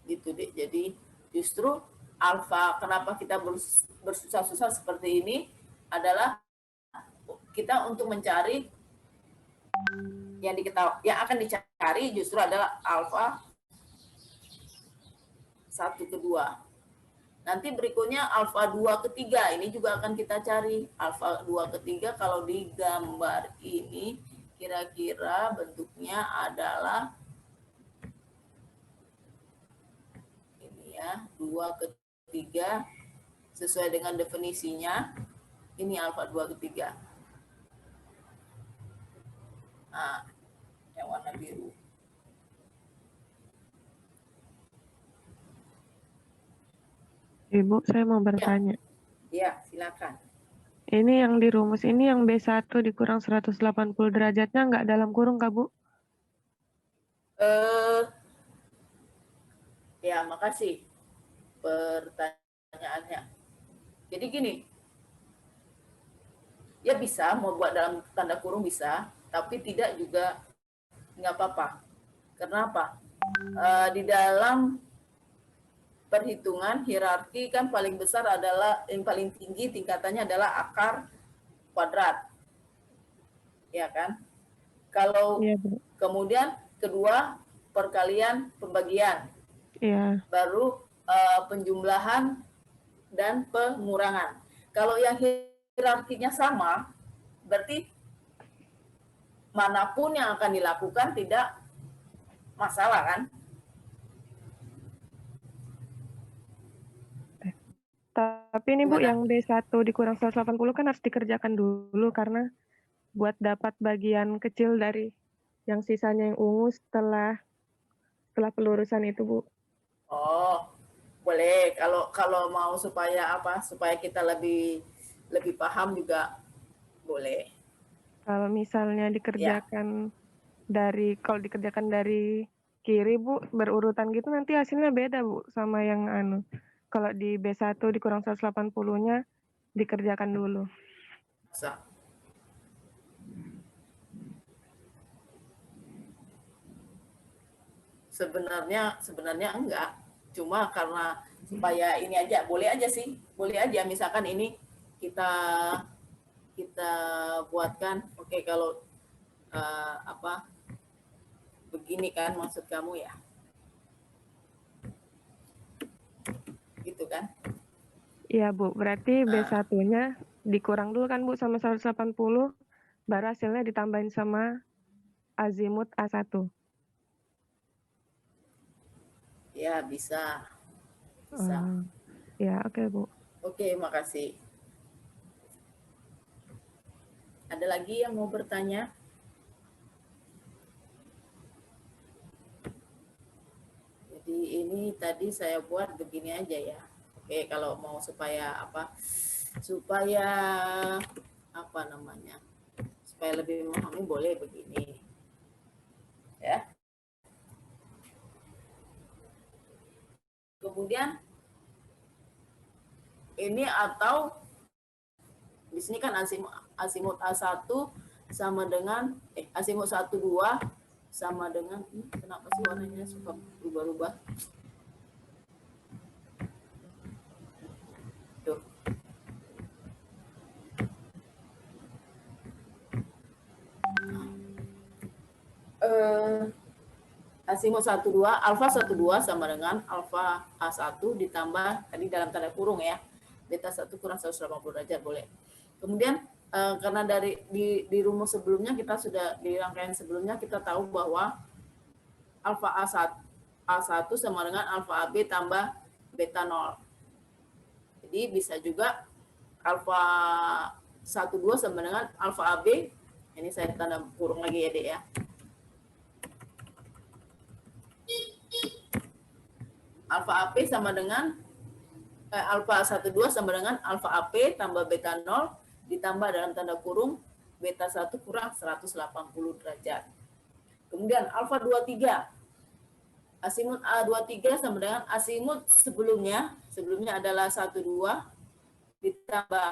Gitu deh. Jadi justru alfa, kenapa kita bersusah-susah seperti ini adalah kita untuk mencari yang diketahui, yang akan dicari justru adalah alfa 1 ke 2. Nanti berikutnya alfa 2 ke 3, ini juga akan kita cari. Alfa 2 ke 3 kalau di gambar ini kira-kira bentuknya adalah ini ya, 2 ke 3 sesuai dengan definisinya. Ini alfa 2 ke 3. Nah, yang warna biru. Ibu, saya mau bertanya. Ya, silakan. Ini yang di rumus ini yang B1 dikurang 180 derajatnya nggak dalam kurung, Kak, Bu? Ya, makasih pertanyaannya. Jadi gini, ya bisa mau buat dalam tanda kurung bisa, tapi tidak juga nggak apa-apa. Kenapa? Di dalam perhitungan hierarki kan paling besar adalah yang paling tinggi tingkatannya adalah akar kuadrat. Ya kan? Kalau Iya, Bu. kemudian kedua perkalian pembagian. Iya. Baru penjumlahan dan pengurangan. Kalau yang hierarkinya sama, Berarti manapun yang akan dilakukan tidak masalah kan? Tapi ini Bu, Gimana? yang B1 dikurang 180 kan harus dikerjakan dulu karena buat dapat bagian kecil dari yang sisanya yang ungu setelah pelurusan itu Bu. Oh, boleh. Kalau mau supaya apa? Supaya kita lebih paham juga boleh. Kalau misalnya Ya, dikerjakan kalau dikerjakan dari kiri Bu, berurutan gitu nanti hasilnya beda Bu sama yang kalau di B1 dikurang 180-nya dikerjakan dulu. bisa. Sebenarnya enggak. Cuma karena supaya ini aja, boleh aja sih. Boleh aja misalkan ini kita kita buatkan, oke, kalau apa begini kan maksud kamu ya, gitu kan? Iya Bu, berarti Nah, B1-nya dikurang dulu kan Bu sama 180, baru hasilnya ditambahin sama azimut A1. ya bisa, bisa. Ya, oke Bu. Oke, makasih. Ada lagi yang mau bertanya? Jadi ini tadi saya buat begini aja ya. Oke, kalau mau supaya supaya apa namanya? Supaya lebih memahami boleh begini. Ya. Kemudian ini atau di sini kan asimut A1 sama dengan asimut 12 sama dengan kenapa sih warnanya suka berubah-ubah? Tuh. Asimut 12, alfa 12 sama dengan alfa A1 ditambah tadi dalam tanda kurung ya. Beta 1 kurang 180 derajat boleh. Kemudian karena di rumus sebelumnya kita sudah di rangkaian sebelumnya kita tahu bahwa alfa A1 sama dengan alfa AB tambah beta 0. Jadi bisa juga alfa 12 sama dengan alfa AB. Ini saya tanda kurung lagi ya, Dek ya. Alfa AP sama dengan alfa 12 sama dengan alfa AP tambah beta 0 ditambah dalam tanda kurung beta 1 kurang 180 derajat. Kemudian alfa 23 asimut A23 sama dengan asimut sebelumnya adalah 12 ditambah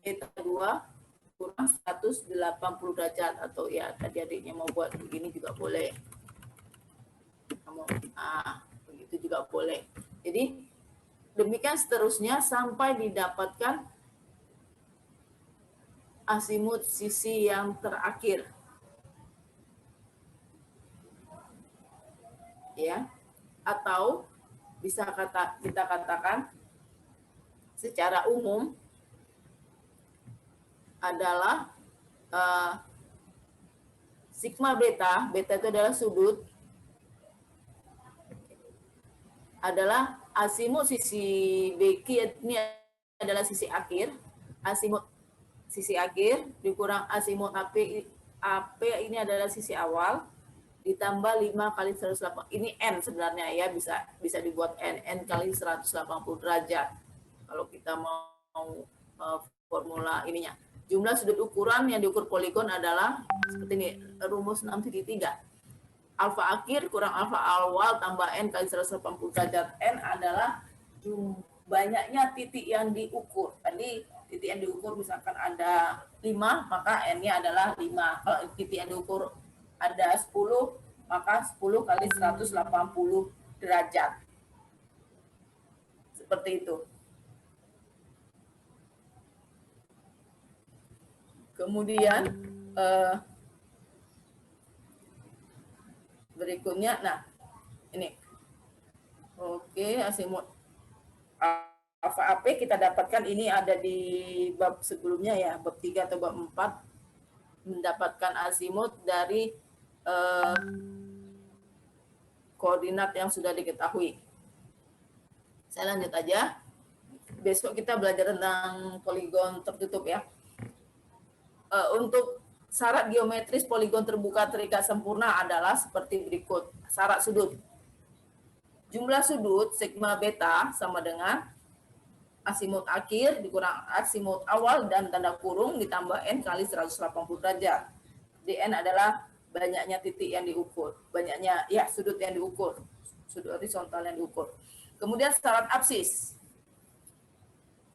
beta 2 kurang 180 derajat, atau ya tadi adiknya mau buat begini juga boleh. Begitu juga boleh. Jadi demikian seterusnya sampai didapatkan asimut sisi yang terakhir. Ya. Atau bisa kita katakan secara umum adalah sigma beta itu adalah sudut, adalah asimut sisi BQ ini adalah sisi akhir, asimut sisi akhir dikurang asimut AP ini adalah sisi awal ditambah 5 kali 180, ini N sebenarnya ya, bisa dibuat N kali 180 derajat kalau kita mau formula ininya. Jumlah sudut ukuran yang diukur poligon adalah seperti ini, rumus 6,3. Alfa akhir kurang alfa awal tambah N kali 180 derajat. N adalah banyaknya titik yang diukur. Tadi titik yang diukur misalkan ada 5, maka N-nya adalah 5. Kalau titik yang diukur ada 10, maka 10 kali 180 derajat. Seperti itu. Kemudian berikutnya, nah ini, oke, asimut alfa AP kita dapatkan ini ada di bab sebelumnya ya, bab 3 atau bab 4. mendapatkan azimut dari koordinat yang sudah diketahui. Saya lanjut aja. Besok kita belajar tentang poligon tertutup ya. Untuk syarat geometris poligon terbuka terikat sempurna adalah seperti berikut. Syarat sudut. Jumlah sudut sigma beta sama dengan asimut akhir dikurang asimut awal dan tanda kurung ditambah n kali 180 derajat. Dn adalah banyaknya titik yang diukur, banyaknya ya sudut yang diukur, sudut horizontal yang diukur. Kemudian syarat absis.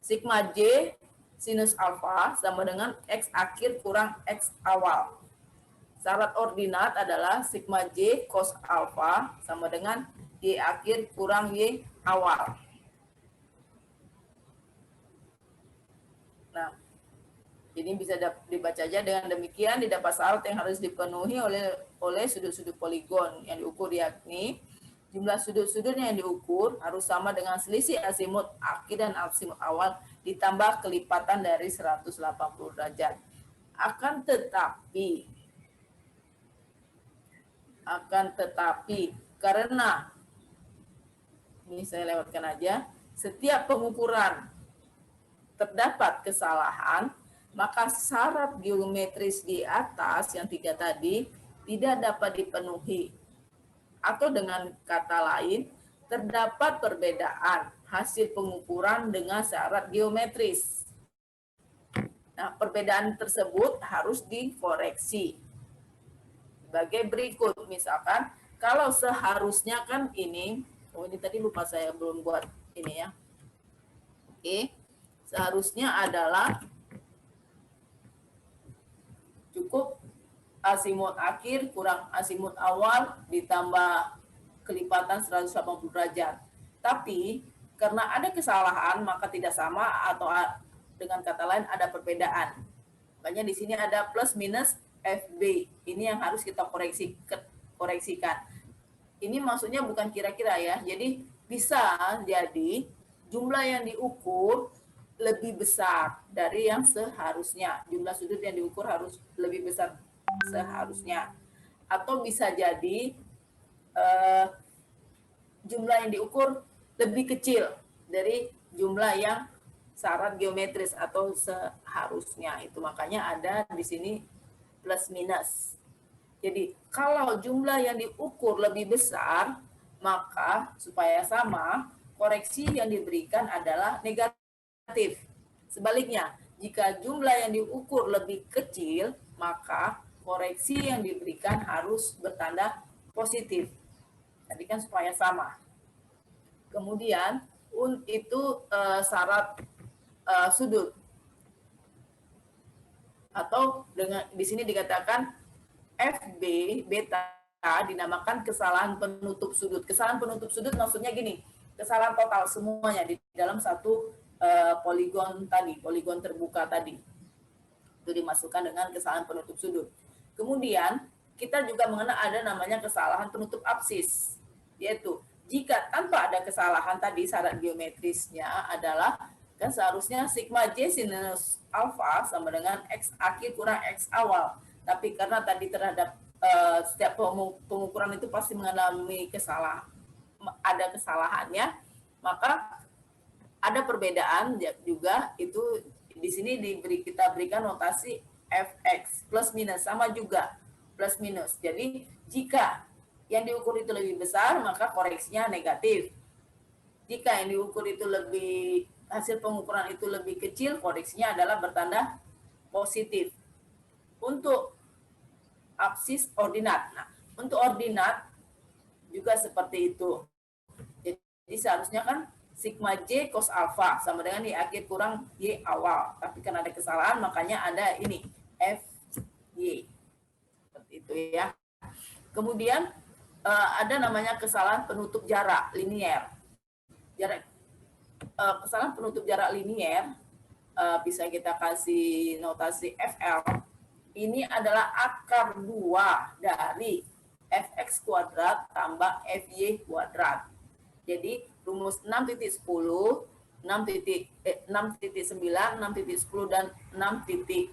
Sigma J sinus alfa sama dengan X akhir kurang X awal. Syarat ordinat adalah sigma J cos alfa sama dengan Y akhir kurang Y awal. Nah, ini bisa dibaca aja dengan demikian didapat syarat yang harus dipenuhi oleh sudut-sudut poligon yang diukur, yakni jumlah sudut-sudut yang diukur harus sama dengan selisih azimut akhir dan azimut awal ditambah kelipatan dari 180 derajat. Akan tetapi karena ini saya lewatkan aja, setiap pengukuran terdapat kesalahan, maka syarat geometris di atas yang 3 tadi tidak dapat dipenuhi. Atau dengan kata lain, terdapat perbedaan hasil pengukuran dengan syarat geometris. Nah, perbedaan tersebut harus dikoreksi. Sebagai berikut, misalkan, kalau seharusnya kan ini, ini tadi lupa saya belum buat ini ya. Oke, seharusnya adalah cukup asimut akhir kurang asimut awal ditambah kelipatan 180 derajat. Tapi karena ada kesalahan maka tidak sama, atau dengan kata lain ada perbedaan. Makanya di sini ada plus minus FB. Ini yang harus kita koreksikan. Ini maksudnya bukan kira-kira ya. Jadi bisa jadi jumlah yang diukur lebih besar dari yang seharusnya. Jumlah sudut yang diukur harus lebih besar seharusnya, atau bisa jadi jumlah yang diukur lebih kecil dari jumlah yang syarat geometris atau seharusnya. Itu makanya ada di sini plus minus. Jadi kalau jumlah yang diukur lebih besar, maka supaya sama, koreksi yang diberikan adalah negatif. Sebaliknya, jika jumlah yang diukur lebih kecil, maka koreksi yang diberikan harus bertanda positif. Tadi kan supaya sama. Kemudian itu syarat sudut. Atau dengan di sini dikatakan FB beta dinamakan kesalahan penutup sudut. Kesalahan penutup sudut maksudnya gini, kesalahan total semuanya di dalam satu poligon tadi, poligon terbuka tadi. Itu dimasukkan dengan kesalahan penutup sudut. Kemudian kita juga mengenal ada namanya kesalahan penutup absis, yaitu jika tanpa ada kesalahan tadi syarat geometrisnya adalah kan seharusnya sigma J sinus alfa sama dengan X akhir kurang X awal. Tapi karena tadi terhadap setiap pengukuran itu pasti mengalami ada kesalahannya, maka ada perbedaan juga. Itu di sini kita berikan notasi fx plus minus, sama juga plus minus. Jadi jika yang diukur itu lebih besar maka koreksinya negatif. Jika yang diukur itu hasil pengukuran itu lebih kecil, koreksinya adalah bertanda positif. Untuk absis ordinat. Nah, untuk ordinat juga seperti itu. Jadi seharusnya kan sigma J cos alfa sama dengan Y akhir kurang Y awal. Tapi karena ada kesalahan makanya ada ini FY. Seperti itu ya. Kemudian ada namanya kesalahan penutup jarak linier. Kesalahan penutup jarak linier bisa kita kasih notasi FL. Ini adalah akar 2 dari fx kuadrat tambah fy kuadrat. Jadi rumus 6.10, 6.9, 6.10, dan 6.11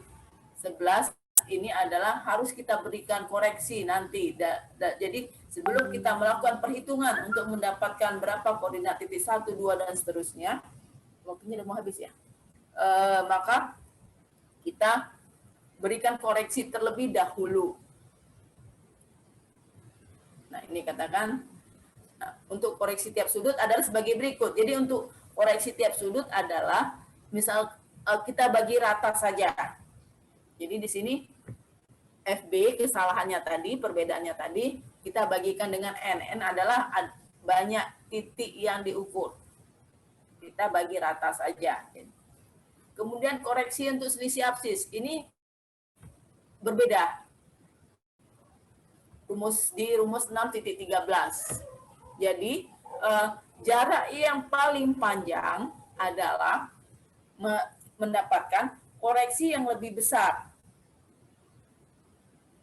ini adalah harus kita berikan koreksi nanti. Jadi sebelum kita melakukan perhitungan untuk mendapatkan berapa koordinat titik 1, 2, dan seterusnya, waktunya udah mau habis ya, maka kita berikan koreksi terlebih dahulu. Nah, ini katakan, untuk koreksi tiap sudut adalah sebagai berikut. Jadi untuk koreksi tiap sudut adalah, misal kita bagi rata saja. Jadi di sini FB kesalahannya tadi, perbedaannya tadi, kita bagikan dengan N. N adalah banyak titik yang diukur. Kita bagi rata saja. Kemudian koreksi untuk selisih absis. Ini berbeda. Di rumus 6.13. Jadi jarak yang paling panjang adalah mendapatkan koreksi yang lebih besar.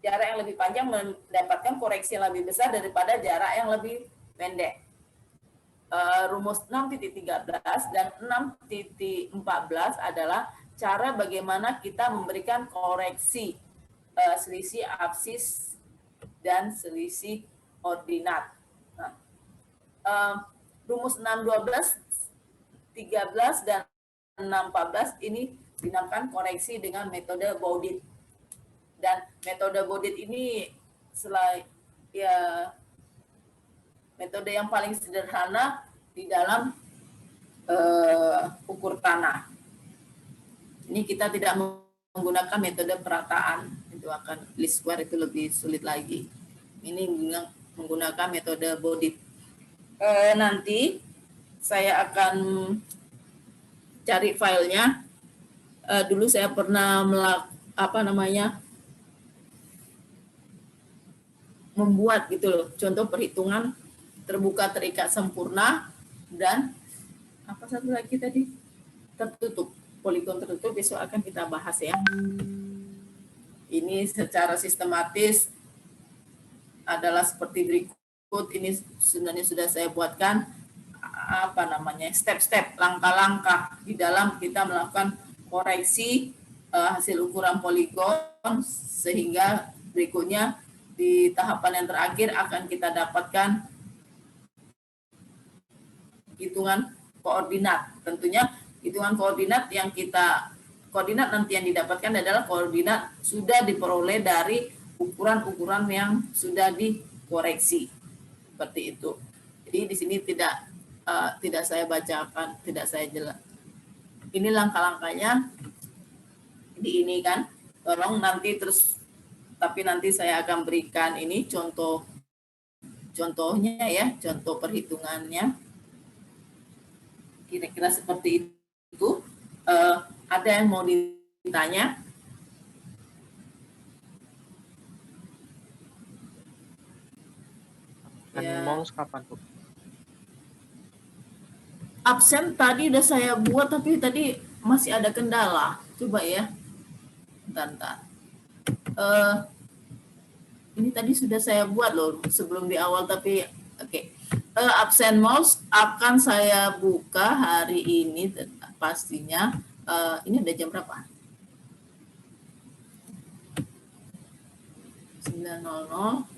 Jarak yang lebih panjang mendapatkan koreksi yang lebih besar daripada jarak yang lebih pendek. Rumus 6.13 dan 6.14 adalah cara bagaimana kita memberikan koreksi selisih absis dan selisih ordinat. Nah, rumus 6.12, 13, dan 6.14 ini dinamakan koreksi dengan metode Baudit. Dan metode Baudit ini metode yang paling sederhana di dalam ukur tanah. Ini kita tidak menggunakan metode perataan, itu akan least square, itu lebih sulit lagi. Ini menggunakan metode Baudit. Nanti saya akan cari filenya. Dulu saya pernah membuat gitu loh, contoh perhitungan terbuka, terikat, sempurna, dan apa satu lagi tadi, tertutup, poligon tertutup. Besok akan kita bahas ya. Ini secara sistematis adalah seperti berikut. Ini sebenarnya sudah saya buatkan step-step, langkah-langkah di dalam kita melakukan koreksi hasil ukuran poligon, sehingga berikutnya di tahapan yang terakhir akan kita dapatkan hitungan koordinat. Tentunya hitungan koordinat nanti yang didapatkan adalah koordinat sudah diperoleh dari ukuran-ukuran yang sudah dikoreksi. Seperti itu. Jadi di sini tidak saya bacakan, tidak saya jelas. Ini langkah-langkahnya. Jadi ini kan, tolong nanti tapi nanti saya akan berikan ini contohnya ya, contoh perhitungannya. Kira-kira seperti itu. Ada yang mau ditanya? Mouse kapan, Bu? Absen tadi udah saya buat, tapi tadi masih ada kendala. Coba ya. Bentar. Ini tadi sudah saya buat loh sebelum di awal, tapi oke. Absen mouse akan saya buka hari ini pastinya. Ini udah jam berapa? 9.00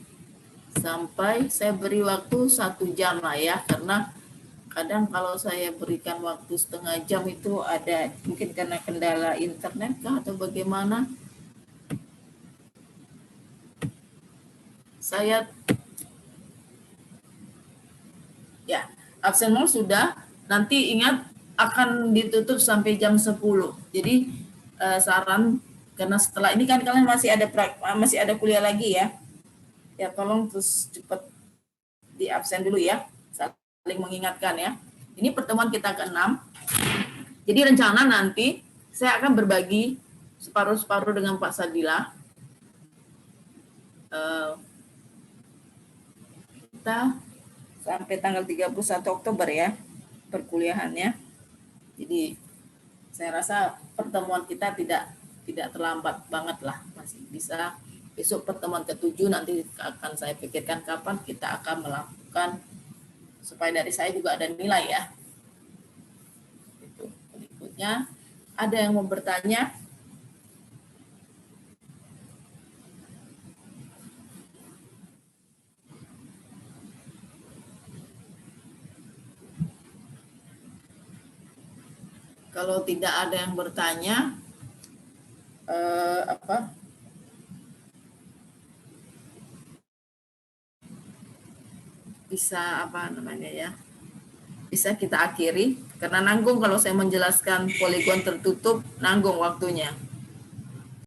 sampai saya beri waktu 1 jam lah ya, karena kadang kalau saya berikan waktu setengah jam itu ada mungkin karena kendala internet kah atau bagaimana. Absen mouse sudah, nanti ingat akan ditutup sampai jam 10. Jadi saran, karena setelah ini kan kalian masih ada kuliah lagi ya. Ya tolong terus cepat di absen dulu ya, saling mengingatkan ya. Ini pertemuan kita ke-6. Jadi rencana nanti saya akan berbagi separuh-separuh dengan Pak Sadila. Kita sampai tanggal 31 Oktober ya perkuliahannya. Jadi saya rasa pertemuan kita tidak terlambat banget lah, masih bisa. Besok pertemuan ke-7 nanti akan saya pikirkan kapan kita akan melakukan, supaya dari saya juga ada nilai ya. Itu berikutnya. Ada yang mau bertanya? Kalau tidak ada yang bertanya, bisa bisa kita akhiri karena nanggung kalau saya menjelaskan poligon tertutup, nanggung waktunya.